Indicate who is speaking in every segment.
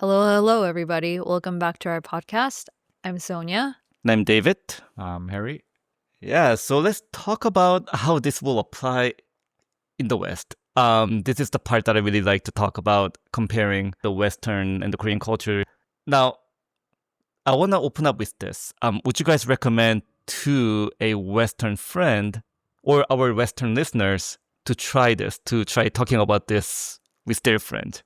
Speaker 1: Hello, everybody. Welcome back to our podcast. I'm Sonia.
Speaker 2: And I'm David.
Speaker 3: Harry.
Speaker 2: Yeah, so let's talk about how this will apply in the West. This is the part that I really like to talk about, comparing the Western and the Korean culture. Now, I want to open up with this. Would you guys recommend to a Western friend or our Western listeners to try talking about this with their friend?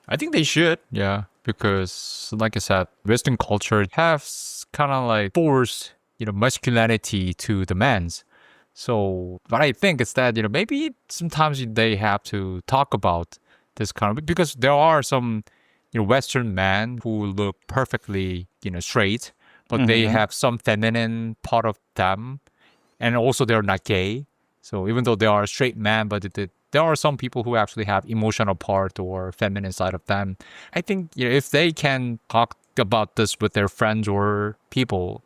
Speaker 3: I think they should, yeah, because like I said, Western culture has kind of like forced, masculinity to the men's. So what I think is that, maybe sometimes they have to talk about this kind of, because there are some, Western men who look perfectly, straight, but they have some feminine part of them. And also they're not gay. So even though they are a straight man, but there are some people who actually have emotional part or feminine side of them. I think if they can talk about this with their friends or people,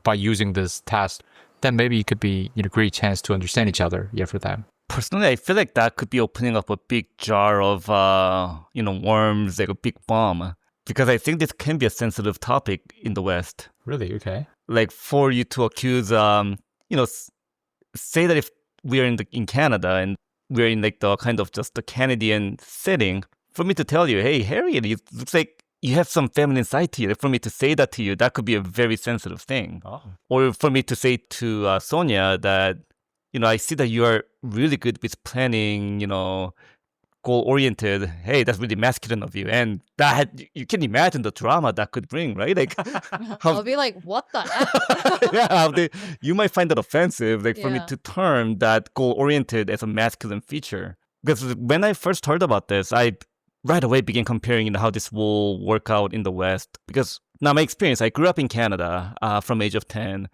Speaker 3: by using this test, then maybe it could be a great chance to understand each other. Yeah, for them.
Speaker 2: Personally, I feel like that could be opening up a big jar of worms, like a big bomb, because I think this can be a sensitive topic in the West.
Speaker 3: Really? Okay.
Speaker 2: Like for you to accuse, say that if we're in Canada and we're in like the kind of just the Canadian setting, for me to tell you, hey, Harry, it looks like you have some feminine side to you. For me to say that to you, that could be a very sensitive thing.
Speaker 3: Oh.
Speaker 2: Or for me to say to Sonia that, I see that you are really good with planning, goal-oriented. Hey, that's really masculine of you. And that, you can imagine the drama that could bring, right? Like,
Speaker 1: I'll be like, what the heck?
Speaker 2: yeah, you might find that offensive, like for me
Speaker 1: Yeah.
Speaker 2: to term that goal-oriented as a masculine feature. Because when I first heard about this, I right away began comparing how this will work out in the West. Because now my experience, I grew up in Canada from age of 10.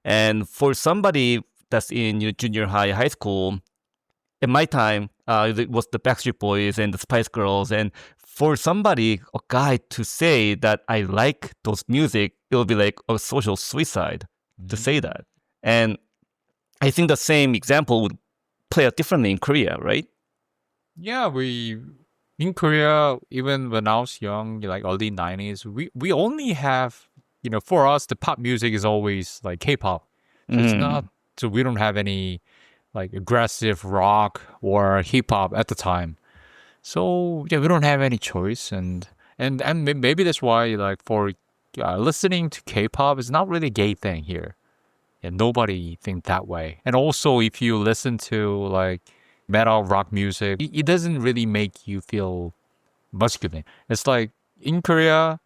Speaker 2: And for somebody that's in junior high school, in my time, it was the Backstreet Boys and the Spice Girls. And for somebody, a guy, to say that I like those music, it'll be like a social suicide to say that. And I think the same example would play out differently in Korea, right?
Speaker 3: Yeah, in Korea, even when I was young, like early 90s, we only have, for us, the pop music is always like K-pop. So it's not, so we don't have any like aggressive rock or hip hop at the time. So yeah, we don't have any choice. And maybe that's why like for listening to K-pop is not really a gay thing here. And nobody think that way. And also if you listen to like metal rock music, it doesn't really make you feel masculine. It's like in Korea,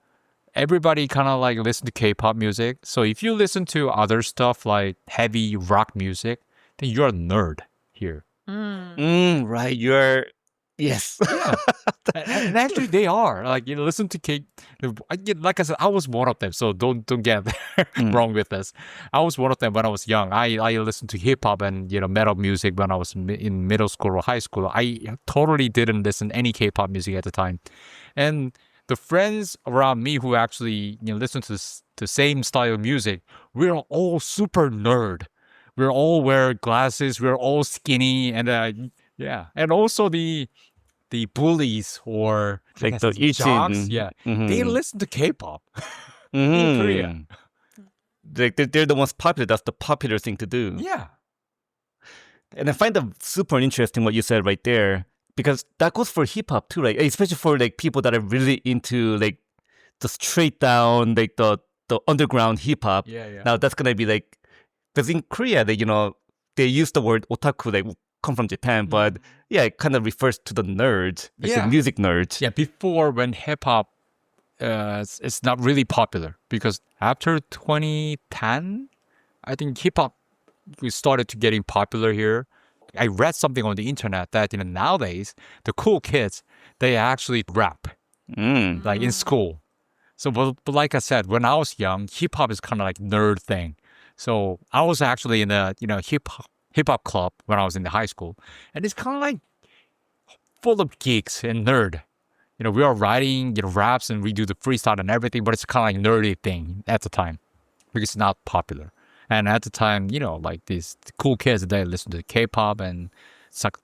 Speaker 3: everybody kind of like listen to K-pop music. So if you listen to other stuff like heavy rock music, then you're a nerd here.
Speaker 2: Right. Yes.
Speaker 3: Yeah. And actually they are. Like listen to like I said, I was one of them. So don't get wrong with this. I was one of them when I was young. I listened to hip hop and metal music when I was in middle school or high school. I totally didn't listen any K-pop music at the time. And the friends around me who actually listen to the same style of music, we're all super nerd. We all wear glasses. We're all skinny, and yeah, and also the bullies or I
Speaker 2: Like
Speaker 3: guess
Speaker 2: the
Speaker 3: it's jocks, yeah, they listen to K-pop in Korea.
Speaker 2: Like they're the most popular. That's the popular thing to do.
Speaker 3: Yeah,
Speaker 2: And I find that super interesting what you said right there, because that goes for hip hop too, right? Especially for like people that are really into like the straight down, like the underground hip hop.
Speaker 3: yeah.
Speaker 2: Now that's gonna be like, because in Korea, they use the word otaku, they come from Japan, but yeah, it kind of refers to the nerds, like the
Speaker 3: Yeah.
Speaker 2: music nerds.
Speaker 3: Yeah, before when hip hop it's not really popular because after 2010, I think hip hop started to getting popular here. I read something on the internet that nowadays the cool kids they actually rap like in school. So, but like I said, when I was young, hip hop is kind of like nerd thing. So I was actually in a hip hop club when I was in the high school, and it's kind of like full of geeks and nerd. We are writing raps and we do the freestyle and everything, but it's kind of like nerdy thing at the time because it's not popular. And at the time, like these cool kids, they listen to K-pop and it's like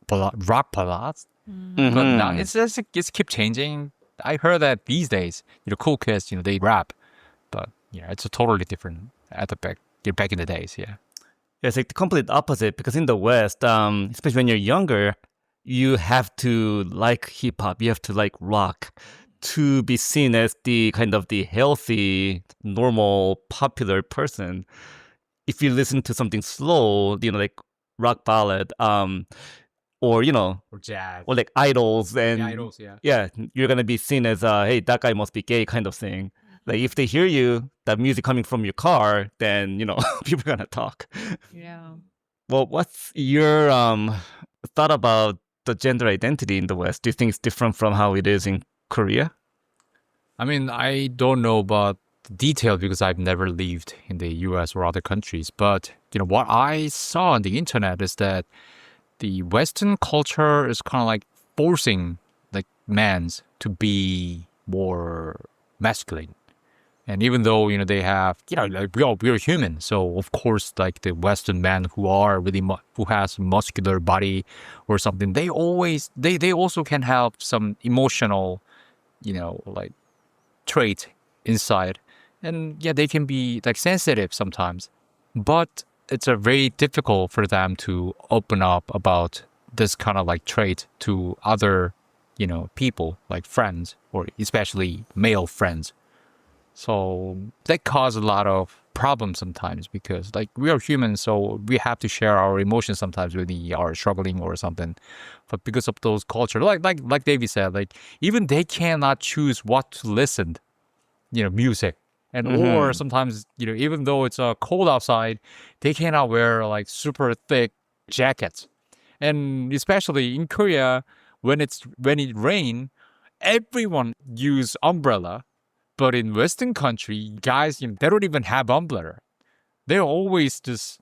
Speaker 3: rock ballads. But now it's keep changing. I heard that these days, cool kids, they rap, but it's a totally different at the back in the days. Yeah.
Speaker 2: It's like the complete opposite because in the West, especially when you're younger, you have to like hip hop, you have to like rock to be seen as the kind of the healthy, normal, popular person. If you listen to something slow, like rock ballad, or
Speaker 3: Or jazz.
Speaker 2: or like idols, and
Speaker 3: Yeah.
Speaker 2: yeah, you're gonna be seen as hey, that guy must be gay kind of thing. Like if they hear that music coming from your car, then people are gonna talk.
Speaker 1: Yeah.
Speaker 2: Well, what's your thought about the gender identity in the West? Do you think it's different from how it is in Korea?
Speaker 3: I mean, I don't know about the detail because I've never lived in the US or other countries. But, what I saw on the internet is that the Western culture is kind of like forcing like men's to be more masculine. And even though, they have, like we're human. So of course, like the Western men who are really, who has muscular body or something, they also can have some emotional, like trait inside. And yeah, they can be like sensitive sometimes, but it's a very difficult for them to open up about this kind of like trait to other, people like friends or especially male friends. So that cause a lot of problems sometimes because like we are humans, so we have to share our emotions sometimes when we are struggling or something. But because of those culture, like David said, like even they cannot choose what to listen, music. And or sometimes, even though it's cold outside, they cannot wear like super thick jackets. And especially in Korea, when it rain, everyone use umbrella. But in Western country, guys, they don't even have umbrella. They always just,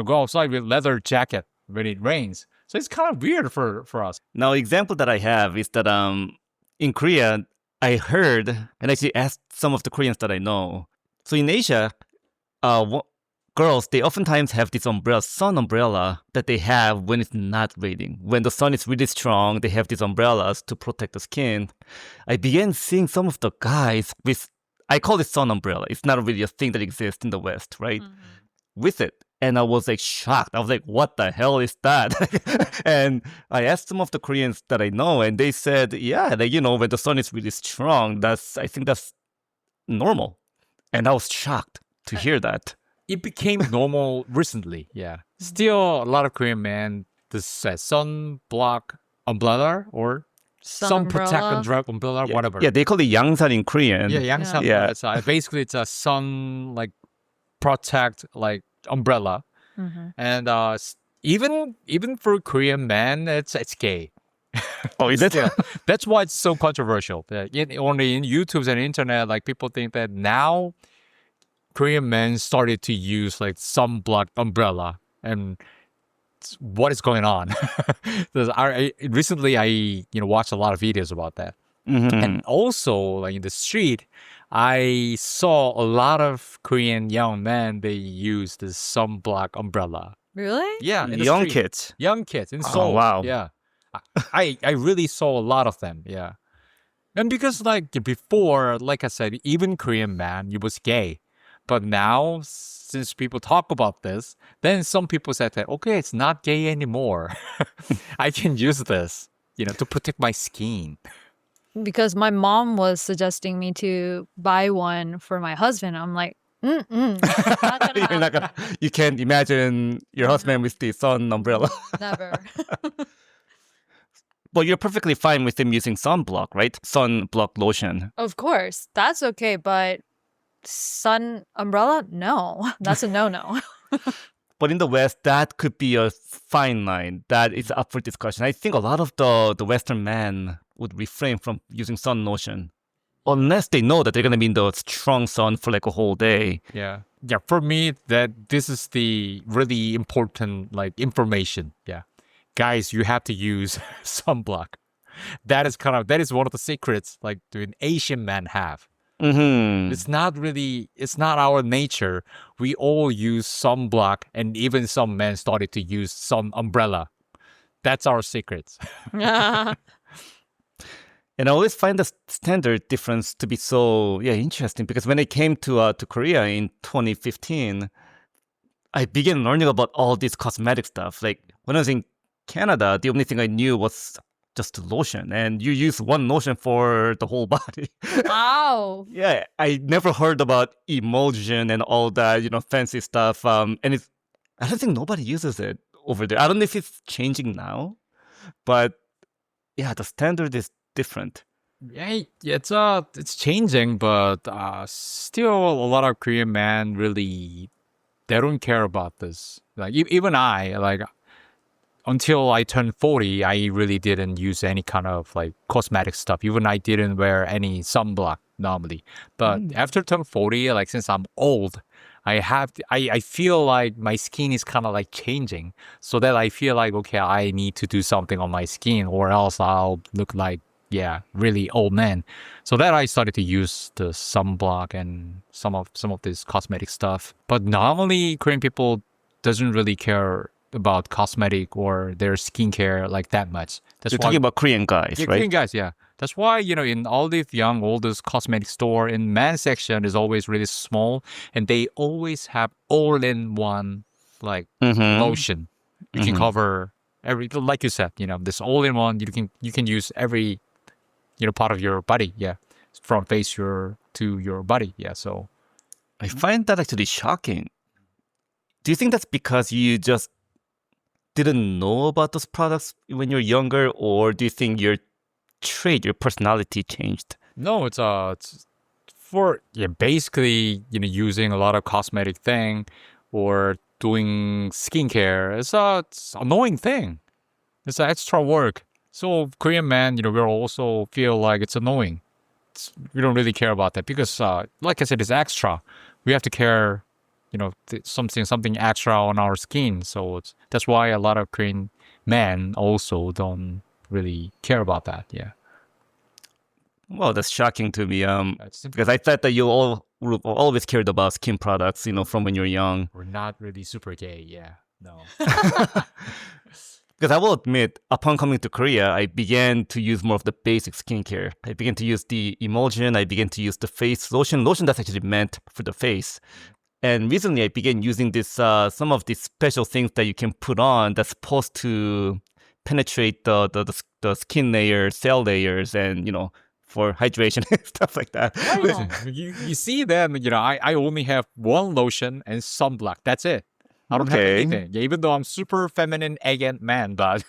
Speaker 3: go outside with leather jacket when it rains. So it's kind of weird for us.
Speaker 2: Now, example that I have is that in Korea, I heard and actually asked some of the Koreans that I know. So in Asia, girls, they oftentimes have this umbrella, sun umbrella, that they have when it's not raining. When the sun is really strong, they have these umbrellas to protect the skin. I began seeing some of the guys with, I call it sun umbrella. It's not really a thing that exists in the West, right? With it. And I was like shocked. I was like, what the hell is that? And I asked some of the Koreans that I know, and they said, yeah, like, when the sun is really strong, I think that's normal. And I was shocked to hear that.
Speaker 3: It became normal recently. Yeah. Still, a lot of Korean men, this sunblock umbrella or sun protect umbrella,
Speaker 2: Yeah,
Speaker 3: whatever.
Speaker 2: yeah, they call it 양산 in Korean.
Speaker 3: Yeah, yangsan.
Speaker 2: Yeah.
Speaker 3: It's, basically, it's a sun like protect like umbrella, and even for Korean men, it's gay.
Speaker 2: Oh, is it?
Speaker 3: Yeah, that's why it's so controversial. Only in YouTube's and internet, like people think that now Korean men started to use like sunblock umbrella, and what is going on? Recently, I watched a lot of videos about that. And also, like in the street, I saw a lot of Korean young men. They use this sunblock umbrella.
Speaker 1: Really?
Speaker 3: Yeah, in the
Speaker 2: Young
Speaker 3: street.
Speaker 2: kids.
Speaker 3: Young kids in
Speaker 2: Oh,
Speaker 3: Seoul.
Speaker 2: wow.
Speaker 3: Yeah, I really saw a lot of them. Yeah, and because like before, like I said, even Korean man, he was gay, but now since people talk about this, then some people said that okay, it's not gay anymore. I can use this, to protect my skin.
Speaker 1: Because my mom was suggesting me to buy one for my husband. I'm like, not gonna
Speaker 2: You're not
Speaker 1: happen.
Speaker 2: gonna, you can't imagine your husband with the sun umbrella.
Speaker 1: Never.
Speaker 2: Well, you're perfectly fine with him using sunblock, right? Sunblock lotion.
Speaker 1: Of course, that's okay, but sun umbrella? No, that's a no-no.
Speaker 2: But in the West, that could be a fine line. That is up for discussion. I think a lot of the Western men would refrain from using sun lotion unless they know that they're going to be in the strong sun for like a whole day.
Speaker 3: Yeah. Yeah. For me, that this is the really important like information. Yeah. Guys, you have to use sunblock. That is one of the secrets like an Asian man have. It's not our nature. We all use sunblock, and even some men started to use sun umbrella. That's our secrets.
Speaker 2: And I always find the standard difference to be so interesting because when I came to Korea in 2015, I began learning about all this cosmetic stuff. Like when I was in Canada, the only thing I knew was just lotion, and you use one lotion for the whole body.
Speaker 1: Wow.
Speaker 2: Yeah, I never heard about emulsion and all that, fancy stuff. And I don't think nobody uses it over there. I don't know if it's changing now, but yeah, the standard is different.
Speaker 3: Yeah, it's changing, but still a lot of Korean men really they don't care about this. Like even I like until I turned 40, I really didn't use any kind of like cosmetic stuff. Even I didn't wear any sunblock normally. But after turn 40, like since I'm old, I feel like my skin is kind of like changing. So that I feel like, okay, I need to do something on my skin or else I'll look like, really old man. So that I started to use the sunblock and some of this cosmetic stuff. But normally Korean people doesn't really care about cosmetic or their skincare like that much. That's
Speaker 2: You're
Speaker 3: why
Speaker 2: talking about Korean guys,
Speaker 3: yeah,
Speaker 2: right?
Speaker 3: Korean guys, yeah. That's why, in all these young, oldest cosmetic store, in men's section is always really small, and they always have all-in-one like
Speaker 2: Mm-hmm.
Speaker 3: lotion. You can cover every, like you said, this all-in-one. You can use every, part of your body, yeah, from face to your body, yeah. So
Speaker 2: I find that actually shocking. Do you think that's because you just didn't know about those products when you're younger, or do you think your personality changed?
Speaker 3: no, it's for basically using a lot of cosmetic thing or doing skincare. It's annoying thing. It's an extra work. So Korean men, we also feel like it's annoying. We don't really care about that because, like I said, it's extra. We have to care, something extra on our skin. So that's why a lot of Korean men also don't really care about that. Yeah.
Speaker 2: Well, that's shocking to me.
Speaker 3: That's
Speaker 2: Because I thought that you all always cared about skin products, from when you're young.
Speaker 3: We're not really super gay. Yeah. No.
Speaker 2: Because I will admit, upon coming to Korea, I began to use more of the basic skincare. I began to use the emulsion. I began to use the face lotion that's actually meant for the face. And recently, I began using this some of these special things that you can put on that's supposed to penetrate the skin layers, cell layers, and for hydration and stuff like that.
Speaker 1: Wow.
Speaker 3: you see them, I only have one lotion and sunblock. That's it. I don't have
Speaker 2: Okay.
Speaker 3: anything. Yeah, even though I'm super feminine Egen man, but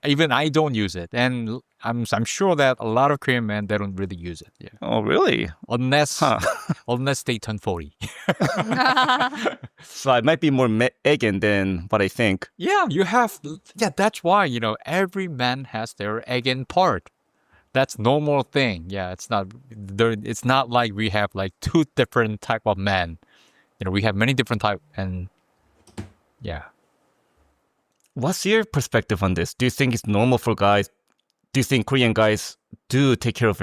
Speaker 3: even I don't use it. And I'm sure that a lot of Korean men they don't really use it. Yeah.
Speaker 2: Oh, really?
Speaker 3: Unless
Speaker 2: Huh.
Speaker 3: unless they turn 40.
Speaker 2: So I might be more Egen than what I think.
Speaker 3: Yeah, that's why, every man has their Egen part. That's normal thing. Yeah, it's not like we have like two different type of men. We have many different type and yeah.
Speaker 2: What's your perspective on this? Do you think it's normal for guys? Do you think Korean guys do take care of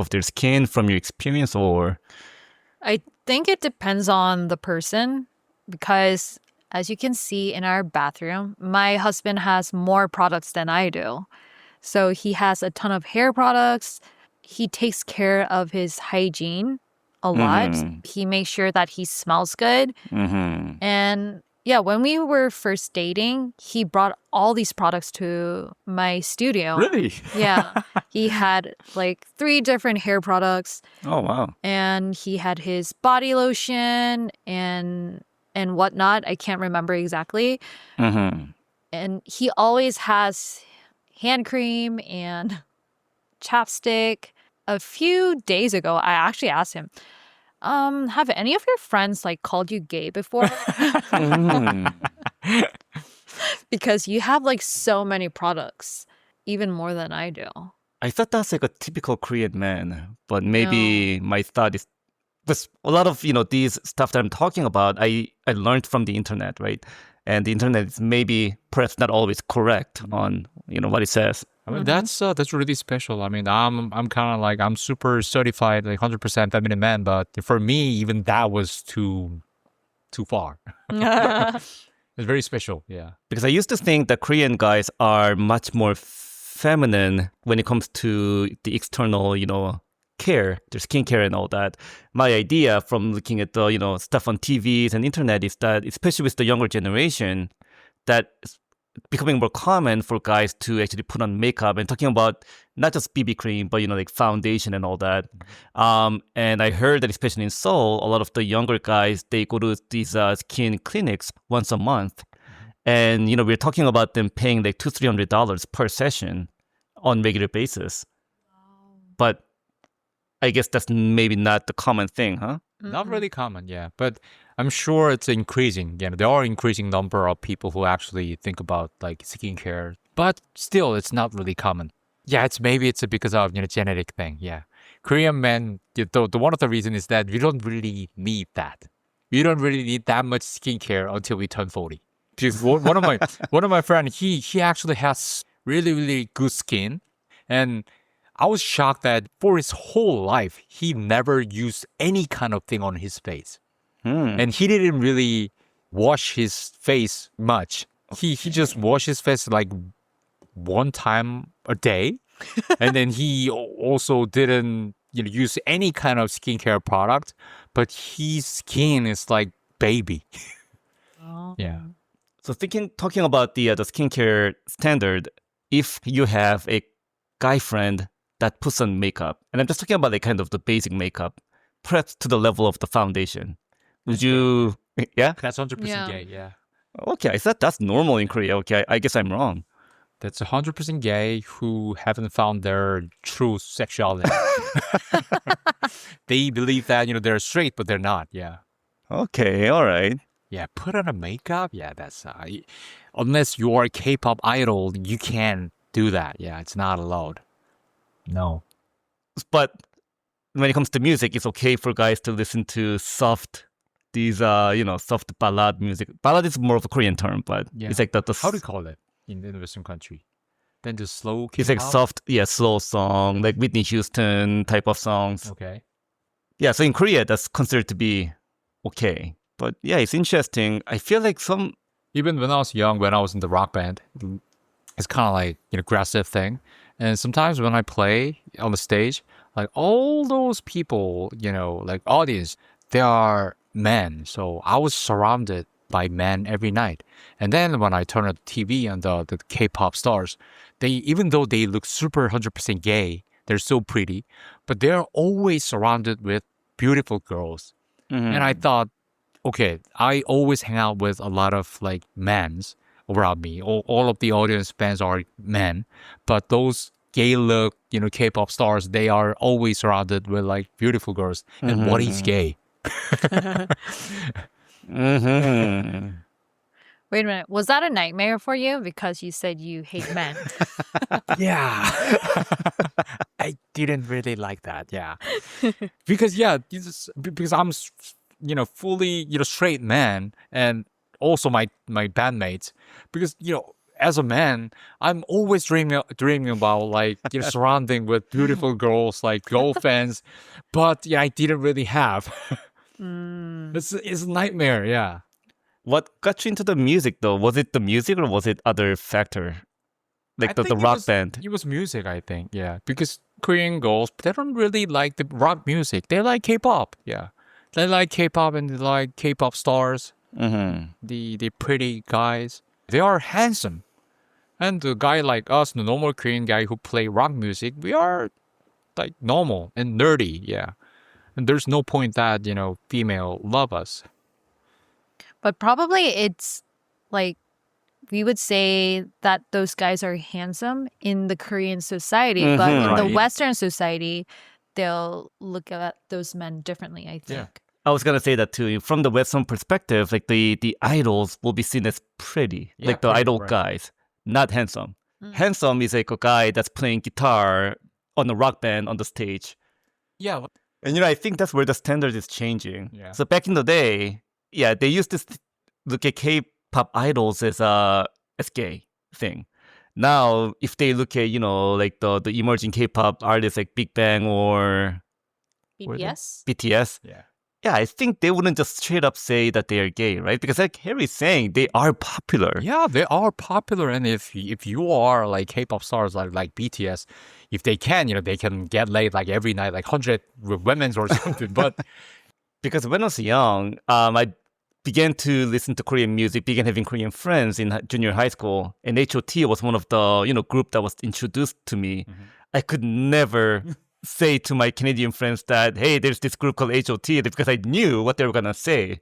Speaker 2: their skin from your experience, or?
Speaker 1: I think it depends on the person because, as you can see in our bathroom, my husband has more products than I do. So he has a ton of hair products. He takes care of his hygiene a lot. He makes sure that he smells good.
Speaker 2: Mm-hmm.
Speaker 1: And yeah, when we were first dating, he brought all these products to my studio.
Speaker 3: Really?
Speaker 1: Yeah. He had like 3 different hair products.
Speaker 2: Oh, wow.
Speaker 1: And he had his body lotion and whatnot. I can't remember exactly.
Speaker 2: Mm-hmm.
Speaker 1: And he always has hand cream and chapstick. A few days ago, I actually asked him, have any of your friends like called you gay before? Because you have like so many products, even more than I do.
Speaker 2: I thought that's like a typical Korean man, but maybe my thought is because a lot of these stuff that I'm talking about, I learned from the internet, right? And the internet is maybe perhaps not always correct on what it says.
Speaker 3: I mean that's really special. I mean I'm kind of like I'm super certified like 100% feminine man, but for me even that was too far. It's very special, yeah.
Speaker 2: Because I used to think that Korean guys are much more feminine when it comes to the external, care, their skincare and all that. My idea from looking at the, stuff on TVs and internet is that, especially with the younger generation, that it's becoming more common for guys to actually put on makeup and talking about not just BB cream, but, like foundation and all that. And I heard that especially in Seoul, a lot of the younger guys, they go to these skin clinics once a month. And, we're talking about them paying like $200-300 per session on regular basis. But I guess that's maybe not the common thing, huh?
Speaker 3: Not really common, yeah. But I'm sure it's increasing. There are increasing number of people who actually think about like skincare. But still, it's not really common. Yeah, it's because of genetic thing. Yeah, Korean men. The one of the reason is that we don't really need that. We don't really need that much skincare until we turn 40. Because one of my friend, he actually has really really good skin, and I was shocked that for his whole life he never used any kind of thing on his face, and he didn't really wash his face much. He just washed his face like one time a day, and then he also didn't use any kind of skincare product. But his skin is like baby.
Speaker 1: Oh.
Speaker 3: Yeah.
Speaker 2: So talking about the skincare standard, if you have a guy friend that puts on makeup, and I'm just talking about like kind of the basic makeup, perhaps to the level of the foundation, would you? Yeah.
Speaker 3: That's 100%
Speaker 1: Yeah.
Speaker 3: gay. Yeah.
Speaker 2: Okay, I thought that's normal in Korea. Okay, I guess I'm wrong.
Speaker 3: That's 100% gay who haven't found their true sexuality. They believe that they're straight, but they're not. Yeah.
Speaker 2: Okay, all right.
Speaker 3: Yeah, put on a makeup. Yeah, that's unless you are a K-pop idol, you can't do that. Yeah, it's not allowed. No.
Speaker 2: But when it comes to music, it's okay for guys to listen to soft, soft ballad music. Ballad is more of a Korean term, but
Speaker 3: Yeah.
Speaker 2: it's like the
Speaker 3: How do you call it in the Western country? Then the slow K-pop?
Speaker 2: it's like soft, slow song, like Whitney Houston type of songs.
Speaker 3: Okay.
Speaker 2: Yeah, so in Korea, that's considered to be okay. But yeah, it's interesting. I feel like
Speaker 3: Even when I was young, when I was in the rock band, it's kind of like an aggressive thing. And sometimes when I play on the stage, like all those people, like audience, they are men. So I was surrounded by men every night. And then when I turn on the TV and the K-pop stars, even though they look super 100% gay, they're so pretty, but they're always surrounded with beautiful girls. And I thought, okay, I always hang out with a lot of like men's around me. All of the audience fans are men, but those gay look, K-pop stars, they are always surrounded with like beautiful girls. And what is gay?
Speaker 1: Wait a minute. Was that a nightmare for you? Because you said you hate men.
Speaker 3: Yeah. I didn't really like that. Yeah. Because because I'm fully straight man, and also my bandmates, because as a man I'm always dreaming about like surrounding with beautiful girls, like girlfriends, but I didn't really have. It's a nightmare. Yeah.
Speaker 2: what got you into the music though? Was it the music or was it other factor? Like
Speaker 3: I
Speaker 2: the
Speaker 3: think
Speaker 2: rock band?
Speaker 3: It was music, I think. Yeah, because Korean girls, they don't really like the rock music. They like K-pop. Yeah, they like K-pop and they like K-pop stars. The pretty guys. They are handsome, and the guy like us, the normal Korean guy who play rock music, we are like normal and nerdy. Yeah, and there's no point that female love us.
Speaker 1: But probably it's like we would say that those guys are handsome in the Korean society, but in the
Speaker 3: Right.
Speaker 1: Western society, they'll look at those men differently, I think.
Speaker 3: Yeah.
Speaker 2: I was gonna say that too. From the Western perspective, like the idols will be seen as pretty,
Speaker 3: Yeah,
Speaker 2: like the
Speaker 3: pretty,
Speaker 2: idol
Speaker 3: right.
Speaker 2: guys, not handsome.
Speaker 1: Mm.
Speaker 2: Handsome is like a guy that's playing guitar on a rock band on the stage.
Speaker 3: Yeah.
Speaker 2: And I think that's where the standard is changing.
Speaker 3: Yeah.
Speaker 2: So back in the day, they used to look at K-pop idols as gay thing. Now, if they look at like the emerging K-pop artists like Big Bang or
Speaker 1: BTS?
Speaker 2: BTS,
Speaker 3: Yeah.
Speaker 2: yeah, I think they wouldn't just straight up say that they are gay, right? Because like Harry's saying, they are popular.
Speaker 3: Yeah, they are popular, and if you are like K-pop stars like BTS, if they can, they can get laid like every night, like 100 women or something. But
Speaker 2: Because when I was young, I began to listen to Korean music, began having Korean friends in junior high school, and HOT was one of the group that was introduced to me. I could never say to my Canadian friends that hey, there's this group called HOT because I knew what they were gonna say,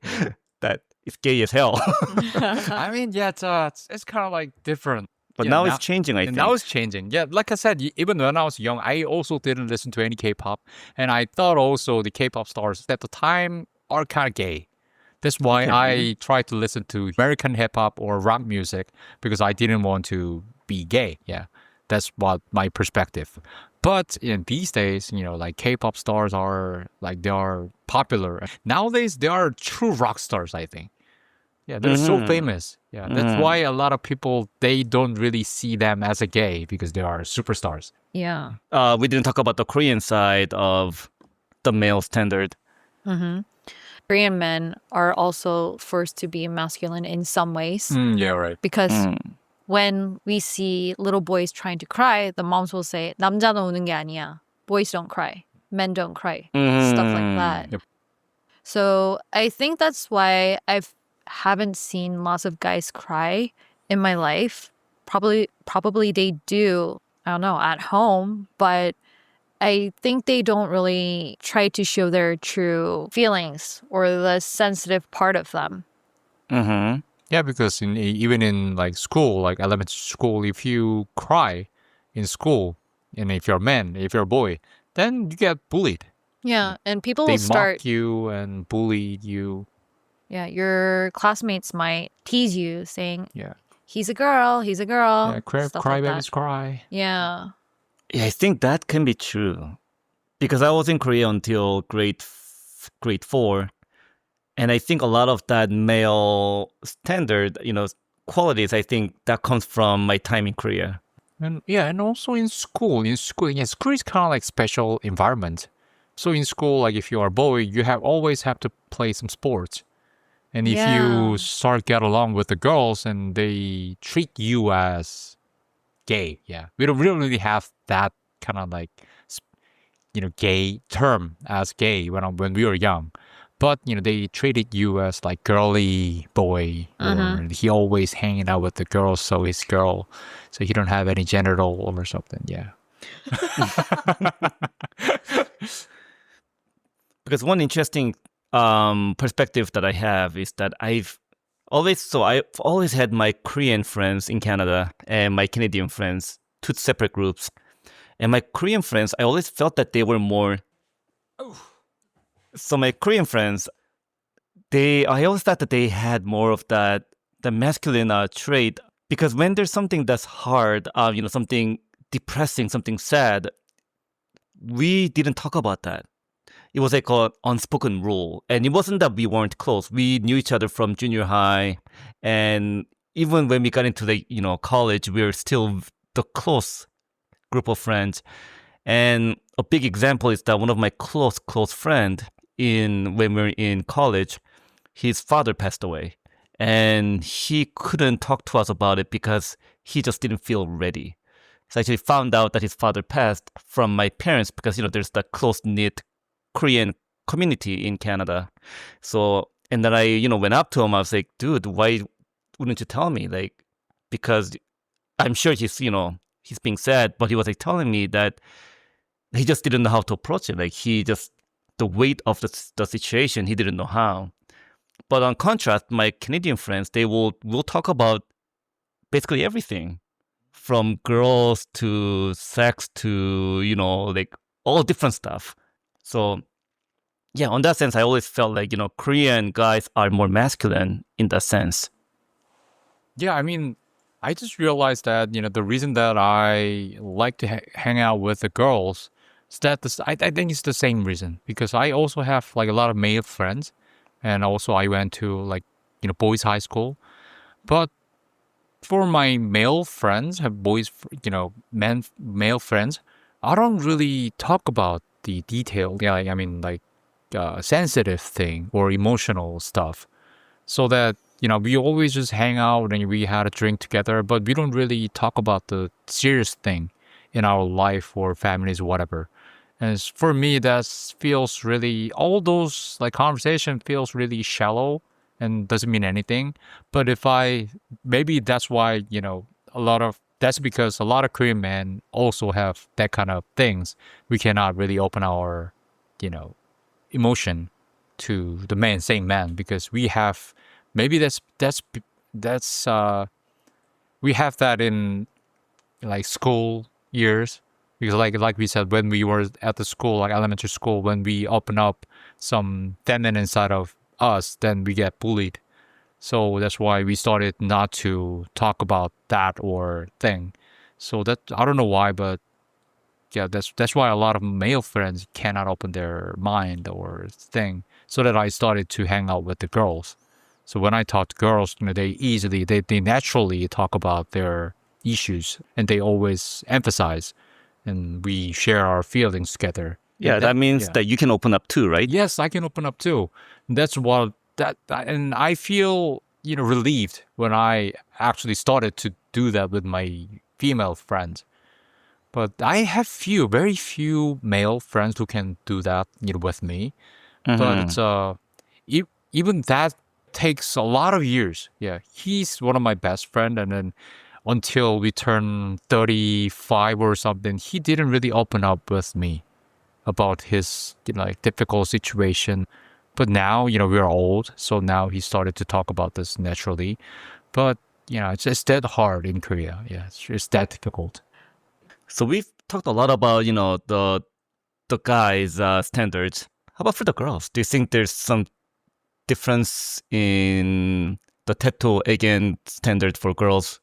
Speaker 2: that it's gay as hell.
Speaker 3: I mean, yeah, it's kind of like different.
Speaker 2: But
Speaker 3: Yeah,
Speaker 2: now it's changing, I
Speaker 3: and
Speaker 2: think.
Speaker 3: now it's changing. Yeah, like I said, even when I was young, I also didn't listen to any K-pop, and I thought also the K-pop stars at the time are kind of gay. That's why
Speaker 2: Okay.
Speaker 3: I tried to listen to American hip hop or rock music because I didn't want to be gay. Yeah, that's what my perspective. But in these days, like K-pop stars are like they are popular nowadays. They are true rock stars, I think. Yeah, they're so famous. Yeah, that's why a lot of people they don't really see them as a gay because they are superstars.
Speaker 1: Yeah.
Speaker 2: We didn't talk about the Korean side of the male standard.
Speaker 1: Korean men are also forced to be masculine in some ways
Speaker 3: Yeah, right.
Speaker 1: because when we see little boys trying to cry, the moms will say, 남자는 우는 게 아니야. Boys don't cry. Men don't cry. Stuff like that.
Speaker 3: Yep.
Speaker 1: So I think that's why I haven't seen lots of guys cry in my life. Probably they do, I don't know, at home, but I think they don't really try to show their true feelings or the sensitive part of them.
Speaker 2: Mm-hmm.
Speaker 3: Yeah, because even in like school, like elementary school, if you cry in school, and if you're a man, if you're a boy, then you get bullied.
Speaker 1: Yeah, and people
Speaker 3: They
Speaker 1: will start,
Speaker 3: mock you and bully you.
Speaker 1: yeah, your classmates might tease you saying,
Speaker 3: Yeah,
Speaker 1: he's a girl,
Speaker 3: yeah.
Speaker 1: stuff
Speaker 3: Cry
Speaker 1: like that.
Speaker 3: babies cry.
Speaker 1: Yeah.
Speaker 2: Yeah, I think that can be true. Because I was in Korea until grade 4. And I think a lot of that male standard, qualities, I think that comes from my time in Korea.
Speaker 3: And yeah, and also in school, yeah, school is kind of like special environment. So in school, like if you are a boy, you always have to play some sports. And if
Speaker 1: Yeah.
Speaker 3: you start get along with the girls and they treat you as gay, yeah, we don't really have that kind of like gay term as gay when we were young. But they treated you as like girly boy, or he always hanging out with the girls, so he's girl, so he don't have any genital or something. Yeah.
Speaker 2: Because one interesting perspective that I have is that I've always had my Korean friends in Canada and my Canadian friends, two separate groups. And my Korean friends, I always felt that they were more. So my Korean friends, I always thought that they had more of the masculine trait, because when there's something that's hard, something depressing, something sad, we didn't talk about that. It was like an unspoken rule, and it wasn't that we weren't close. We knew each other from junior high, and even when we got into the college, we were still the close group of friends. And a big example is that one of my close friend when we were in college, his father passed away, and he couldn't talk to us about it because he just didn't feel ready. So I actually found out that his father passed from my parents because there's that close knit Korean community in Canada. So, and then I went up to him. I was like, dude, why wouldn't you tell me? Like, because I'm sure he's being sad, but he was like telling me that he just didn't know how to approach it. Like the weight of the situation, he didn't know how. But on contrast, my Canadian friends, we'll talk about basically everything, from girls to sex to like all different stuff. So yeah, on that sense, I always felt like Korean guys are more masculine in that sense.
Speaker 3: Yeah, I mean, I just realized that the reason that I like to hang out with the girls is that I think it's the same reason, because I also have like a lot of male friends, and also I went to like boys' high school, but for my male friends, have male friends, I don't really talk about the detail. Yeah, like, I mean, like sensitive thing or emotional stuff. So that, we always just hang out and we had a drink together, but we don't really talk about the serious thing in our life or families or whatever. And for me, that feels really, all those like conversation feels really shallow and doesn't mean anything. But maybe that's why, that's because a lot of Korean men also have that kind of things. We cannot really open our, you know, emotion to the man, same man, because we have, maybe that's we have that in like school years, because like we said, when we were at the school, like elementary school, when we open up some feminine side of us, then we get bullied. So that's why we started not to talk about that or thing. So that, I don't know why, but yeah, that's why a lot of male friends cannot open their mind or thing. So that I started to hang out with the girls. So when I talk to girls, they naturally talk about their issues, and they always emphasize, and we share our feelings together.
Speaker 2: Yeah, that means that you can open up too, right?
Speaker 3: Yes, I can open up too. That's what and I feel, relieved when I actually started to do that with my female friends. But I have very few male friends who can do that, with me. But it's even that takes a lot of years. Yeah, he's one of my best friend, and then until we turn 35 or something, he didn't really open up with me about his, like difficult situation. But now, we're old, so now he started to talk about this naturally. But it's that hard in Korea. Yeah, it's that difficult.
Speaker 2: So we've talked a lot about, the guys' standards. How about for the girls? Do you think there's some difference in the Teto Egen standard for girls,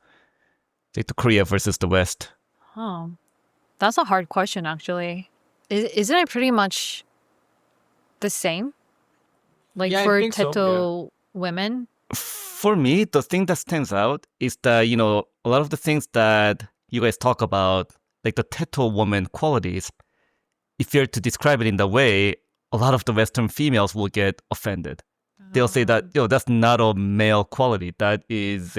Speaker 2: like the Korea versus the West?
Speaker 1: Oh, that's a hard question, actually. Isn't it pretty much the same? Like
Speaker 3: Yeah, I
Speaker 1: for
Speaker 3: think so,
Speaker 1: Teto women?
Speaker 2: For me, the thing that stands out is that, a lot of the things that you guys talk about, like the Teto woman qualities, if you're to describe it in the way, a lot of the Western females will get offended. They'll say that, that's not a male quality. That is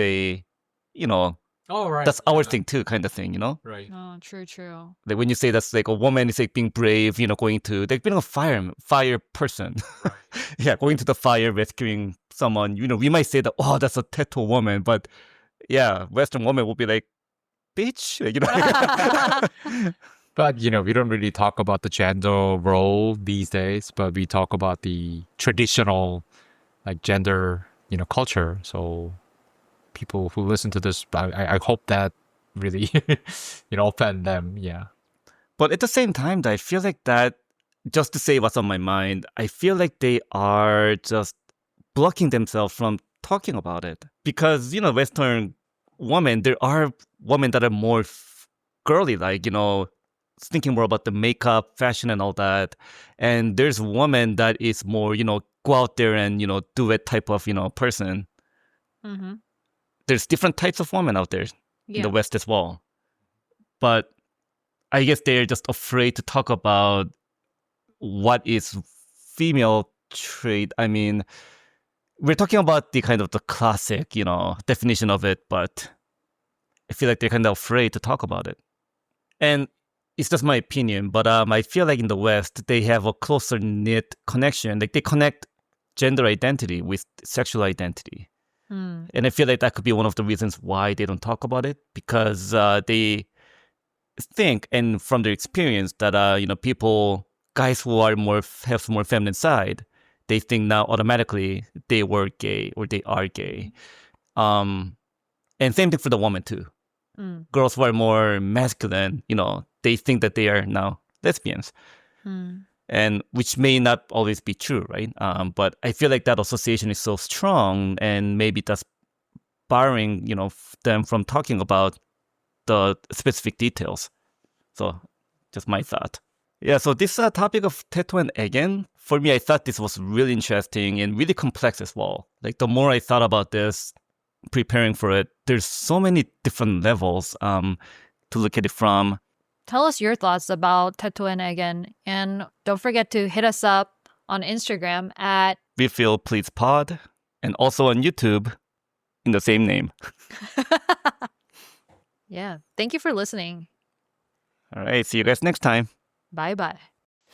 Speaker 3: Oh, right.
Speaker 2: that's our thing too, kind of thing,
Speaker 3: Right.
Speaker 1: Oh, true.
Speaker 2: Like when you say that's like a woman is like being brave, going to like being a fire person.
Speaker 3: Right.
Speaker 2: Yeah, going to the fire, rescuing someone. We might say that, oh, that's a Teto woman, but yeah, Western woman will be like, bitch,
Speaker 3: But we don't really talk about the gender role these days, but we talk about the traditional like gender, culture. So people who listen to this, I hope that really, offend them. Yeah.
Speaker 2: But at the same time, I feel like that, just to say what's on my mind, I feel like they are just blocking themselves from talking about it. Because, Western women, there are women that are more girly, like, thinking more about the makeup, fashion, and all that. And there's woman that is more, go out there and, do it type of, person.
Speaker 1: Mm-hmm.
Speaker 2: There's different types of women out there in the
Speaker 1: Yeah.
Speaker 2: West as well. But I guess they're just afraid to talk about what is female trait. I mean, we're talking about the kind of the classic, definition of it, but I feel like they're kind of afraid to talk about it. And it's just my opinion, but I feel like in the West, they have a closer knit connection. Like they connect gender identity with sexual identity.
Speaker 1: Mm.
Speaker 2: And I feel like that could be one of the reasons why they don't talk about it, because they think, and from their experience, that guys who are have more feminine side, they think now automatically they were gay or they are gay. And same thing for the woman too.
Speaker 1: Mm.
Speaker 2: Girls who are more masculine, they think that they are now lesbians, and which may not always be true, right? But I feel like that association is so strong, and maybe that's barring, them from talking about the specific details. So, just my thought. Yeah, so this topic of Teto and Egen, for me, I thought this was really interesting and really complex as well. Like the more I thought about this, preparing for it, there's so many different levels to look at it from.
Speaker 1: Tell us your thoughts about Teto and Egen, and don't forget to hit us up on Instagram at
Speaker 2: We Feel Please Pod, and also on YouTube in the same name.
Speaker 1: Yeah. Thank you for listening.
Speaker 2: All right, see you guys next time.
Speaker 1: Bye bye.